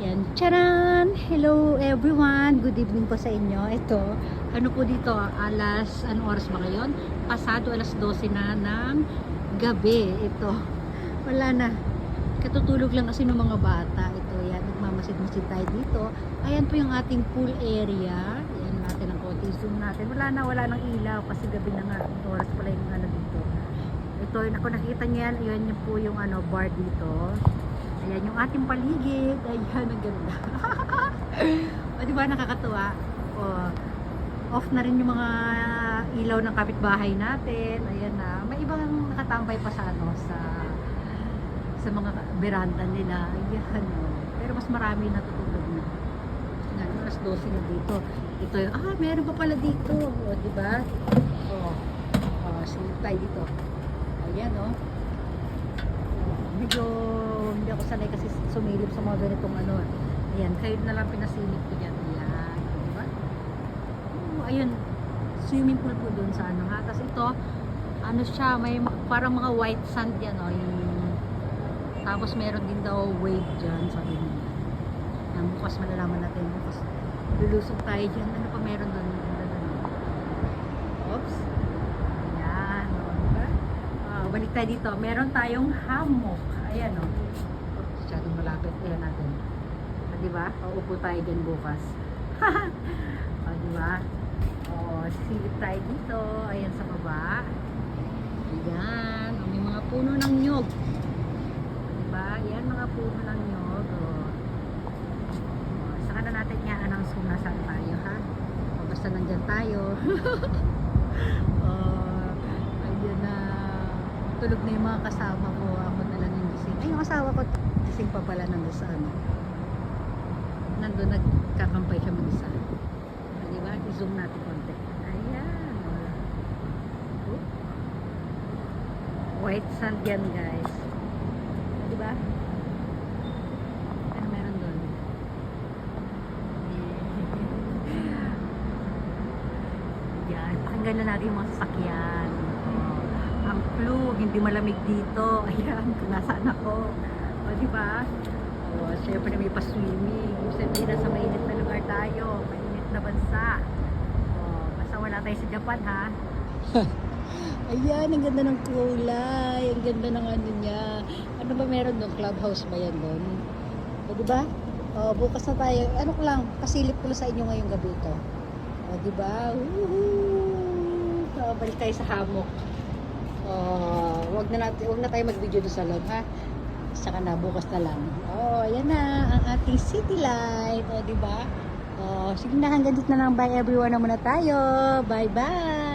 Yan. Charan! Hello everyone! Good evening po sa inyo. Ito, ano po dito, anong oras ba ngayon? Pasado alas 12 na ng gabi. Ito, wala na. Katutulog lang kasi ng mga bata. Ito, yan, nagmamasid-masid tayo dito. Ayan po yung ating pool area. Yan natin ang konti. Zoom natin. Wala nang ilaw kasi gabi na nga. Oras pala yung ano dito. Ito, ako nakita niyo yan. Ayan yung po yung bar dito. Ayan yung ating paligid. Ayan, ang ganda. O, diba nakakatuwa? O, off na rin yung mga ilaw ng kapitbahay natin. Ayan na. May ibang nakatambay pa sa sa mga beranda nila. Ayan. Pero mas marami natutulog na. Ayan, alas 12 na dito. Ito yung, meron pa pala dito. O, diba? Silip tayo dito. Ayan, o. Medyo hindi ako sanay kasi sumilip sa mga ganitong ayan, kayo na lang pinasilip ko dyan. Ayan, diba? Ayun, swimming pool po dun sa ha. Tapos ito, siya, may parang mga white sand yan, tapos meron din daw wave dyan, sabi nila. Yan, bukas malalaman natin. Bukas lulusog tayo dyan. Ano pa meron dun? Oops. Ayan, diba? Balik tayo dito. Meron tayong hammock. Ayan, masyadong malapit. Ayan natin. Diba? Uupo tayo dyan bukas. Diba? Sisilip tayo dito. Ayan sa baba. Ayan. May mga puno ng nyog. Diba? Ayan, mga puno ng nyog. Saka na natin announce kung nasaan tayo, ha? Basta nandyan tayo. Ayan na. Tulog na yung mga kasama ko. Ako na lang yung gising. Ay, yung asawa ko gising pa pala nandun sa nandun nagkakampay siya mag-isa. Diba? I-zoom natin konti. Ayan. White sand yan, guys. Diba? Ano meron doon? Yan. Pakinggan na natin yung mga sasakyan. Ang clue, hindi malamig dito. Ayan, kung nasaan ako. Diba? Siyempre may pa-swimming. Sabihin na sa mainit na lugar tayo. Mainit na bansa. Basta wala tayo sa Japan, ha? Ayan, ang ganda ng kulay. Ang ganda ng niya. Ano ba meron doon? Clubhouse ba yan doon? Diba? Bukas na tayo. Ano ko lang, pasilip ko lang sa inyo ngayong gabi ito. Diba? Balik tayo sa hammock. Wag na tayo mag-video doon sa loob, ha? Saka na bukas na lang. Ayan na ang ating city light. Diba? Sige na, hanggang dito na lang. Bye everyone na muna tayo. Bye bye.